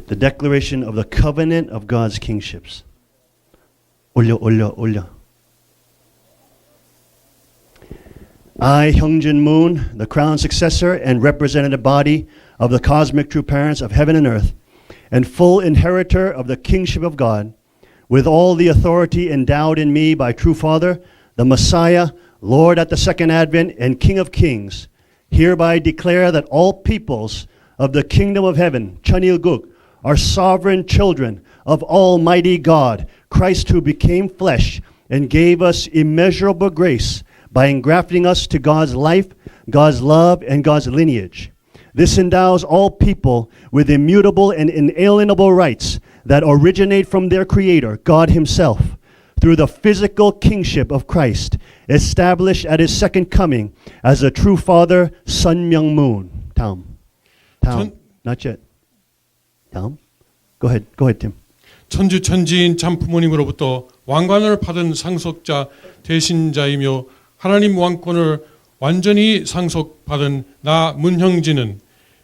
The declaration of the covenant of God's kingships. 올려. I, Hyungjin Moon, the crown successor and representative body of the cosmic true parents of heaven and earth, and full inheritor of the kingship of God, with all the authority endowed in me by true Father, the Messiah, Lord at the second advent, and King of kings, hereby declare that all peoples of the kingdom of heaven, Chanilguk, are sovereign children of Almighty God, Christ who became flesh and gave us immeasurable grace by engrafting us to God's life, God's love, and God's lineage. This endows all people with immutable and inalienable rights that originate from their Creator, God Himself, through the physical kingship of Christ, established at His second coming as a true Father, Sun Myung Moon. 다음. Not yet. 다음. Go ahead, Tim. 천주천지인 참부모님으로부터 왕관을 받은 상속자 대신자이며 하나님 왕권을 완전히 상속받은 나 문형진은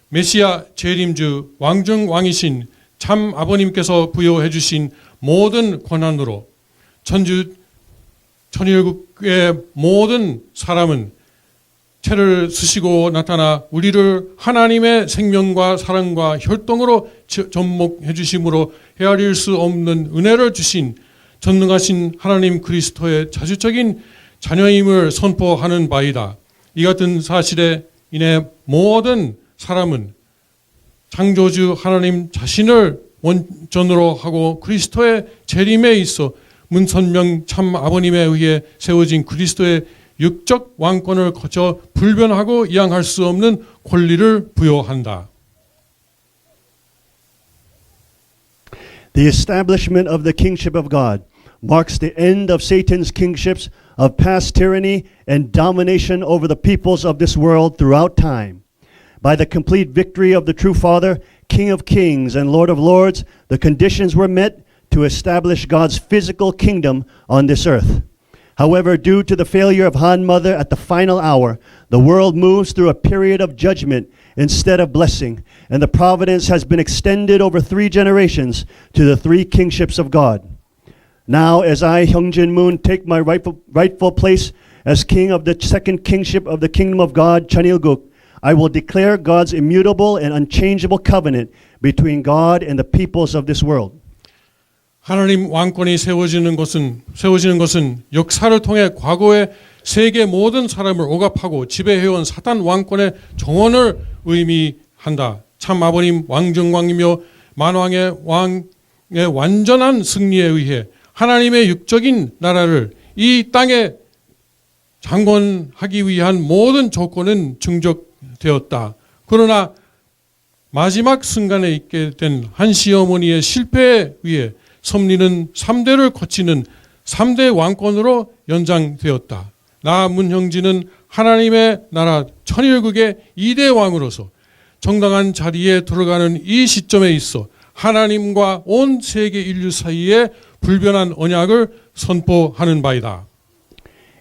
메시아 재림주 왕중왕이신 참 아버님께서 부여해 주신 모든 권한으로 천일국의 모든 사람은 채를 쓰시고 나타나 우리를 하나님의 생명과 사랑과 혈통으로 접목해 주심으로 헤아릴 수 없는 은혜를 주신 전능하신 하나님 그리스도의 자주적인 자녀임을 선포하는 바이다. 이 같은 사실에 인해 모든 사람은 창조주 하나님 자신을 원전으로 하고 그리스도의 재림에 있어 문선명 참 아버님에 의해 세워진 그리스도의 육적 왕권을 거쳐 불변하고 이양할 수 없는 권리를 부여한다. The establishment of the kingship of God marks the end of Satan's kingships of past tyranny and domination over the peoples of this world throughout time. By the complete victory of the true Father, King of kings and Lord of lords, the conditions were met to establish God's physical kingdom on this earth. However, due to the failure of Han Mother at the final hour, the world moves through a period of judgment instead of blessing, and the providence has been extended over 3 generations to the 3 kingships of God. Now, as I, Hyungjin Moon, take my rightful place as king of the second kingship of the kingdom of God, Chanilguk, I will declare God's immutable and unchangeable covenant between God and the peoples of this world. 하나님 왕권이 세워지는 것은 역사를 통해 과거의 세계 모든 사람을 억압하고 지배해온 사탄 왕권의 정원을 의미한다. 참 아버님 왕정왕이며 만왕의 왕의 완전한 승리에 의해 하나님의 육적인 나라를 이 땅에 장권하기 위한 모든 조건은 충족되었다. 그러나 마지막 순간에 있게 된 한 시어머니의 실패에 의해 섭리는 3대를 거치는 3대 왕권으로 연장되었다. 나 문형진은 하나님의 나라 천일국의 2대 왕으로서 정당한 자리에 들어가는 이 시점에 있어 하나님과 온 세계 인류 사이에 불변한 언약을 선포하는 바이다.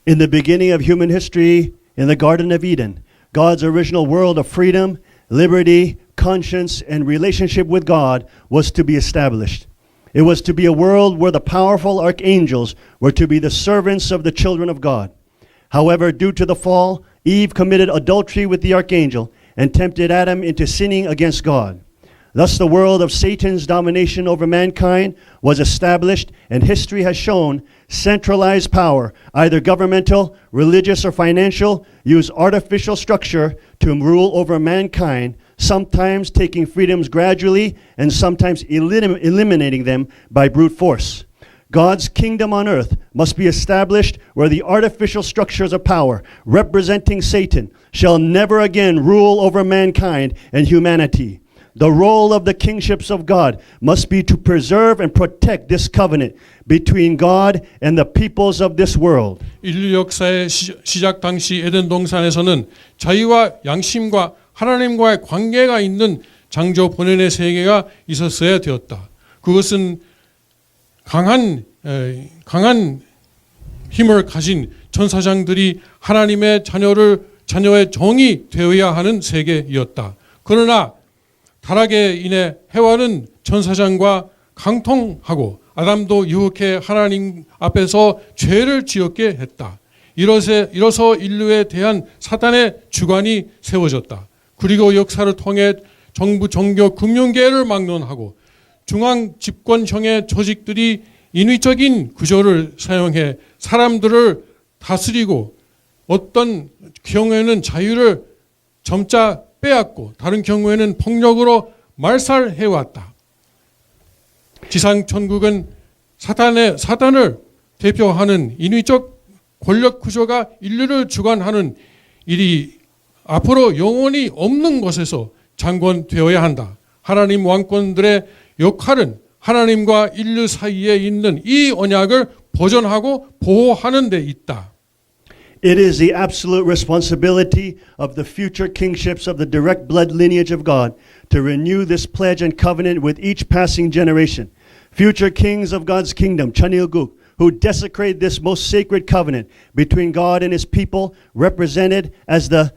In the beginning of human history, in the Garden of Eden, God's original world of freedom, liberty, conscience, and relationship with God was to be established. It was to be a world where the powerful archangels were to be the servants of the children of God. However, due to the fall, Eve committed adultery with the archangel and tempted Adam into sinning against God. Thus, the world of Satan's domination over mankind was established, and history has shown centralized power, either governmental, religious, or financial, use artificial structure to rule over mankind, sometimes taking freedoms gradually and sometimes eliminating them by brute force. God's kingdom on earth must be established where the artificial structures of power representing Satan shall never again rule over mankind and humanity. The role of the kingships of God must be to preserve and protect this covenant between God and the peoples of this world. 인류 역사의 시작 당시 에덴 동산에서는 자유와 양심과 하나님과의 관계가 있는 창조 본연의 세계가 있었어야 되었다. 그것은 강한 힘을 가진 천사장들이 하나님의 자녀의 종이 되어야 하는 세계였다. 그러나 타락에 인해 해와는 천사장과 강통하고 아담도 유혹해 하나님 앞에서 죄를 지었게 했다. 이로써 인류에 대한 사단의 주관이 세워졌다. 그리고 역사를 통해 정부, 종교, 금융계를 막론하고 중앙 집권형의 조직들이 인위적인 구조를 사용해 사람들을 다스리고 어떤 경우에는 자유를 점차 빼앗고 다른 경우에는 폭력으로 말살해왔다. 지상천국은 사단을 대표하는 인위적 권력 구조가 인류를 주관하는 일이 앞으로 영원히 없는 곳에서 장권되어야 한다. 하나님 왕권들의 역할은 하나님과 인류 사이에 있는 이 언약을 보존하고 보호하는 데 있다. It is the absolute responsibility of the future kingships of the direct blood lineage of God to renew this pledge and covenant with each passing generation. Future kings of God's kingdom, Chanilguk, who desecrate this most sacred covenant between God and his people, represented as the,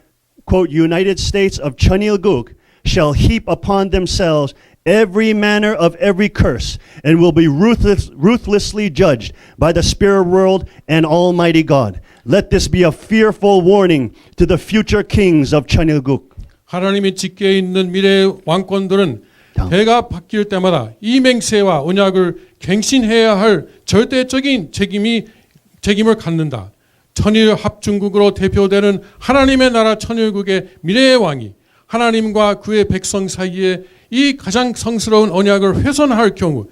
quote, United States of Chanilguk, shall heap upon themselves every manner of every curse and will be ruthlessly judged by the spirit world and Almighty God. Let this be a fearful warning to the future kings of Chanilguk. 하나님이 짓게 있는 미래의 왕권들은 대가 바뀔 때마다 이 맹세와 언약을 갱신해야 할 절대적인 책임을 갖는다. 천일 합중국으로 대표되는 하나님의 나라 천일국의 미래의 왕이 하나님과 그의 백성 사이에 이 가장 성스러운 언약을 훼손할 경우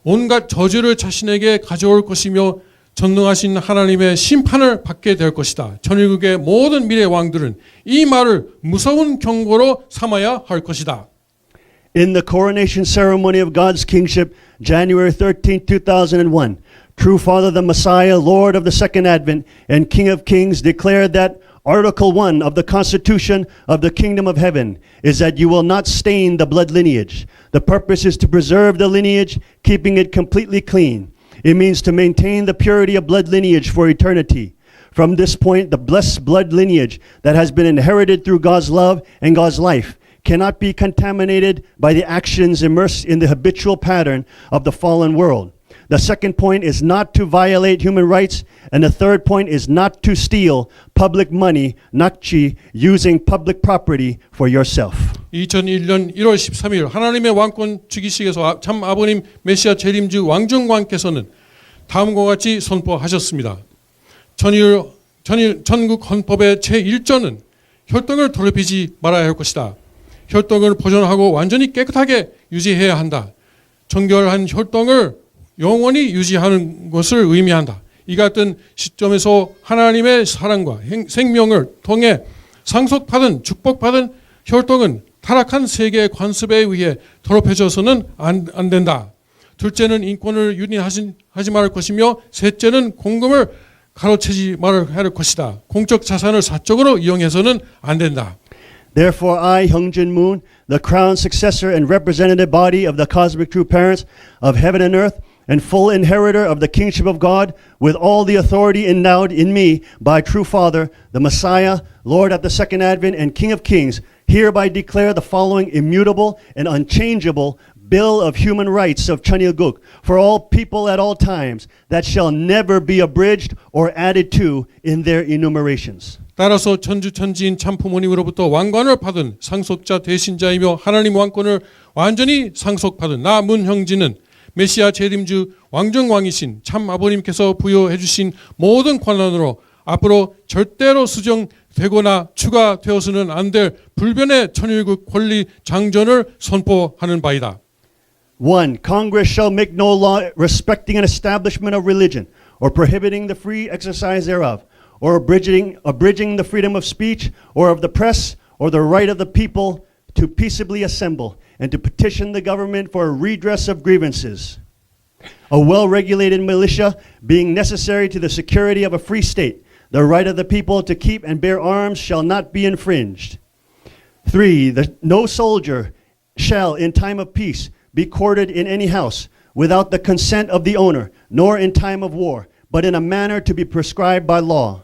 온갖 저주를 자신에게 가져올 것이며 전능하신 하나님의 심판을 받게 될 것이다. 천일국의 모든 미래 왕들은 이 말을 무서운 경고로 삼아야 할 것이다. In the coronation ceremony of God's kingship, January 13, 2001, True Father the Messiah, Lord of the Second Advent, and King of Kings declared that Article 1 of the Constitution of the Kingdom of Heaven is that you will not stain the blood lineage. The purpose is to preserve the lineage, keeping it completely clean. It means to maintain the purity of blood lineage for eternity. From this point, the blessed blood lineage that has been inherited through God's love and God's life cannot be contaminated by the actions immersed in the habitual pattern of the fallen world. The second point is not to violate human rights, and the third point is not to steal public money, nakchi, using public property for yourself. 2001년 1월 13일 하나님의 왕권 주기식에서 참 아버님 메시아 재림주 왕중왕께서는 다음과 같이 선포하셨습니다. 전국 헌법의 제1조는 혈통을 더럽히지 말아야 할 것이다. 혈통을 보존하고 완전히 깨끗하게 유지해야 한다. 정결한 혈통을 영원히 유지하는 것을 의미한다. 이 같은 시점에서 하나님의 사랑과 생명을 통해 상속받은 축복받은 혈통은 타락한 세계의 관습에 의해 더럽혀져서는 안 된다. 둘째는 인권을 유린하지 말할 것이며 셋째는 공금을 가로채지 말아야 할 것이다. 공적 자산을 사적으로 이용해서는 안 된다. Therefore, I, Hyungjin Moon, the crown successor and representative body of the cosmic true parents of heaven and earth, and full inheritor of the kingship of God, with all the authority endowed in me by true Father, the Messiah, Lord at the second advent, and King of kings, hereby declare the following immutable and unchangeable Bill of Human Rights of Chanilguk for all people at all times, that shall never be abridged or added to in their enumerations. 따라서 천주천지인 참부모님으로부터 왕관을 받은 상속자 대신자이며 하나님 왕권을 완전히 상속받은 나 문형진은 메시아 재림주 왕중왕이신 참 아버님께서 부여해 주신 모든 권한으로 앞으로 절대로 수정되거나 추가되어서는 안 될 불변의 천일국 권리 장전을 선포하는 바이다. 1. Congress shall make no law respecting an establishment of religion or prohibiting the free exercise thereof, or abridging the freedom of speech or of the press or the right of the people to peaceably assemble and to petition the government for a redress of grievances. A well-regulated militia being necessary to the security of a free state, the right of the people to keep and bear arms shall not be infringed. 3. No soldier shall in time of peace be quartered in any house without the consent of the owner, nor in time of war, but in a manner to be prescribed by law.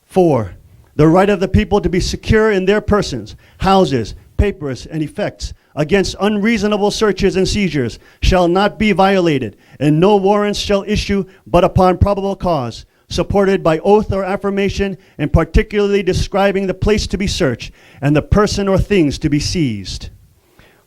4. The right of the people to be secure in their persons, houses, papers, and effects against unreasonable searches and seizures shall not be violated, and no warrants shall issue but upon probable cause, supported by oath or affirmation, and particularly describing the place to be searched and the person or things to be seized.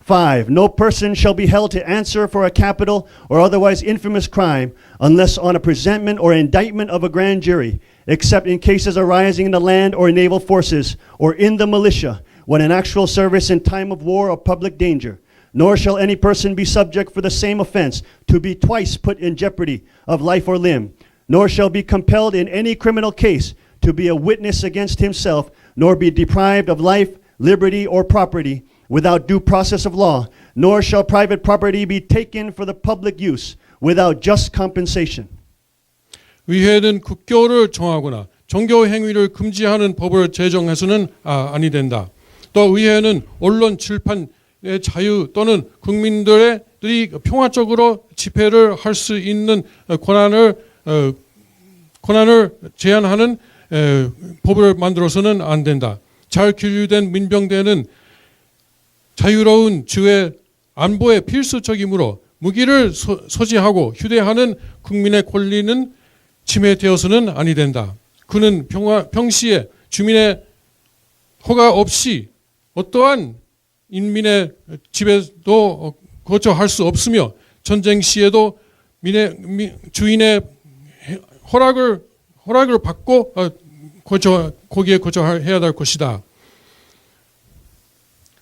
5. No person shall be held to answer for a capital or otherwise infamous crime unless on a presentment or indictment of a grand jury, except in cases arising in the land or naval forces or in the militia, when in actual service in time of war or public danger. Nor shall any person be subject for the same offense to be twice put in jeopardy of life or limb, nor shall be compelled in any criminal case to be a witness against himself, nor be deprived of life, liberty, or property without due process of law, nor shall private property be taken for the public use without just compensation. 의회는 국교를 정하거나 종교 행위를 금지하는 법을 제정해서는 아니 된다. 또 의회는 언론 출판의 자유 또는 국민들이 평화적으로 집회를 할 수 있는 권한을 제한하는 법을 만들어서는 안 된다. 잘 규율된 민병대는 자유로운 주의 안보의 필수적이므로 무기를 소지하고 휴대하는 국민의 권리는 침해되어서는 아니 된다. 그는 평시에 주민의 허가 없이 어떠한 인민의 집에도 거처할 수 없으며 전쟁 시에도 주인의 허락을 받고 거기에 거처해야 될 것이다.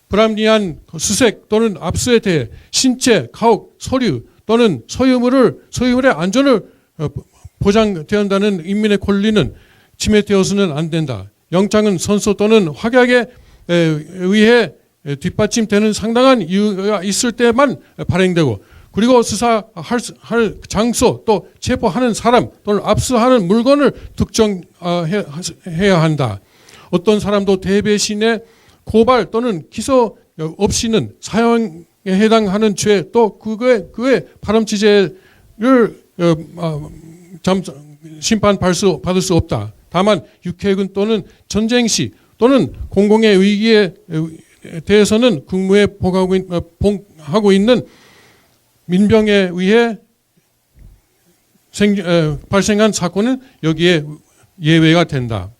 불합리한 수색 또는 압수에 대해 신체, 가혹, 서류 또는 소유물의 안전을 보장되어야 한다는 인민의 권리는 침해되어서는 안 된다. 영장은 선서 또는 확약에 의해 뒷받침되는 상당한 이유가 있을 때만 발행되고, 그리고 수사할 장소 또 체포하는 사람 또는 압수하는 물건을 특정해야 한다. 어떤 사람도 대배신의 고발 또는 기소 없이는 사형에 해당하는 죄 또 그의 발음치제를 심판받을 수 없다. 다만 육해군 또는 전쟁 시 또는 공공의 위기에 대해서는 국무에 봉하고 있는 민병에 의해 발생한 사건은 여기에 예외가 된다.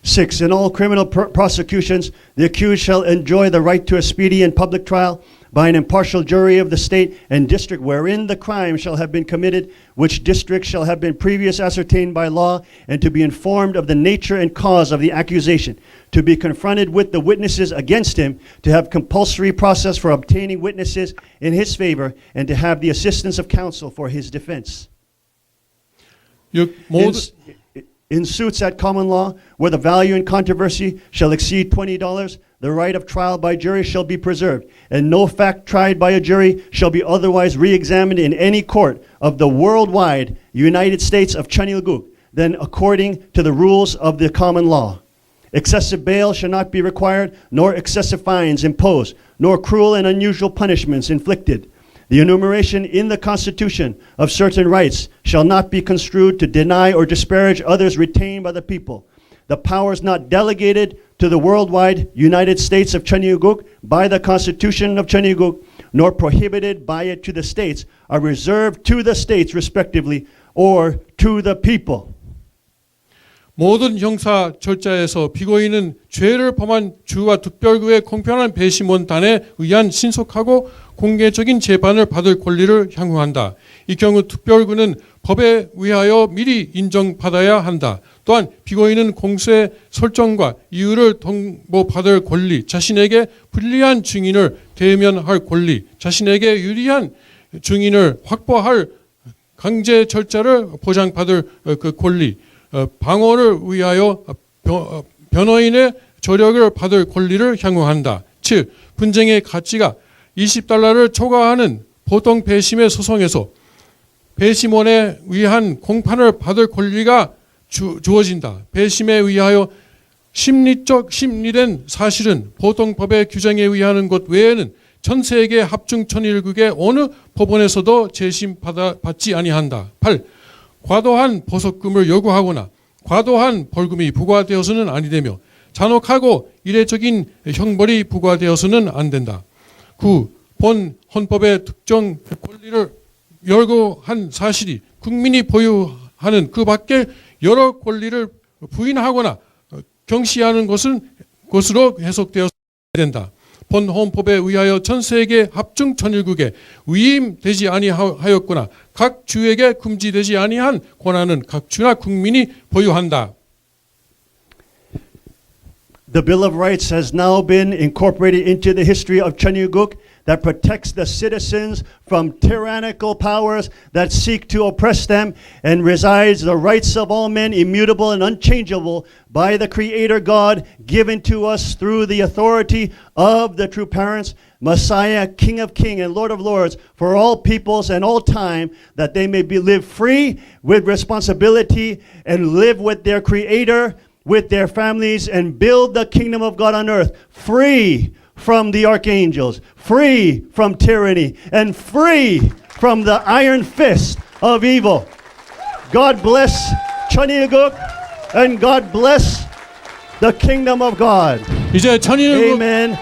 6. In all criminal prosecutions, the accused shall enjoy the right to a speedy and public trial by an impartial jury of the state and district wherein the crime shall have been committed, which district shall have been previously ascertained by law, and to be informed of the nature and cause of the accusation, to be confronted with the witnesses against him, to have compulsory process for obtaining witnesses in his favor, and to have the assistance of counsel for his defense. In suits at common law, where the value in controversy shall exceed $20, the right of trial by jury shall be preserved, and no fact tried by a jury shall be otherwise re-examined in any court of the worldwide United States of Chanilguk than according to the rules of the common law. Excessive bail shall not be required, nor excessive fines imposed, nor cruel and unusual punishments inflicted. The enumeration in the Constitution of certain rights shall not be construed to deny or disparage others retained by the people. The powers not delegated to the worldwide United States of Chanilguk by the Constitution of Chanilguk, nor prohibited by it to the states, are reserved to the states respectively, or to the people. 모든 형사 절차에서 피고인은 죄를 범한 주와 특별구의 공평한 배심원단에 의한 신속하고 공개적인 재판을 받을 권리를 향유한다. 이 경우 특별구는 법에 의하여 미리 인정받아야 한다. 또한 피고인은 공소의 설정과 이유를 통보받을 권리, 자신에게 불리한 증인을 대면할 권리, 자신에게 유리한 증인을 확보할 강제 절차를 보장받을 그 권리, 방어를 위하여 변호인의 조력을 받을 권리를 향유한다. 즉, 분쟁의 가치가 $20를 초과하는 보통 배심의 소송에서 배심원에 의한 공판을 받을 권리가 주어진다. 배심에 의하여 심리된 사실은 보통 법의 규정에 의하는 것 외에는 전 세계 합중 1001국의 어느 법원에서도 재심받지 아니한다. 8. 과도한 보석금을 요구하거나 과도한 벌금이 부과되어서는 아니되며 잔혹하고 이례적인 형벌이 부과되어서는 안 된다. 9. 본 헌법의 특정 권리를 열거한 사실이 국민이 보유하는 그 밖에 여러 권리를 부인하거나 경시하는 것으로 해석되어야 된다. 본 헌법에 의하여 전 세계 합중 천일국에 위임되지 아니하였거나 각 주에게 금지되지 아니한 권한은 각 주나 국민이 보유한다. The Bill of Rights has now been incorporated into the history of Cheonilguk that protects the citizens from tyrannical powers that seek to oppress them and resides the rights of all men immutable and unchangeable by the Creator God given to us through the authority of the true parents, Messiah, King of Kings and Lord of Lords, for all peoples and all time, that they may live free with responsibility and live with their Creator, with their families, and build the kingdom of God on earth, free from the archangels, free from tyranny, and free from the iron fist of evil. God bless Cheonilguk, and God bless the kingdom of God. 이제 Amen.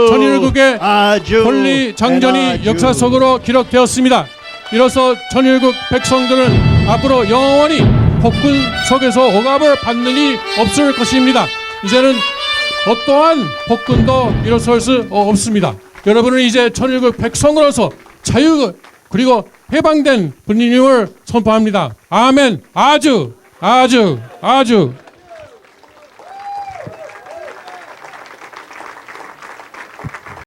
천일국의 권리 장전이 역사 속으로 기록되었습니다. 이로써 천일국 백성들은 앞으로 영원히 폭군 속에서 억압을 받는 일이 없을 것입니다. 이제는 어떠한 폭군도 일어설 수 없습니다. 여러분은 이제 천일국 백성으로서 자유 그리고 해방된 분임을 선포합니다. 아멘. 아주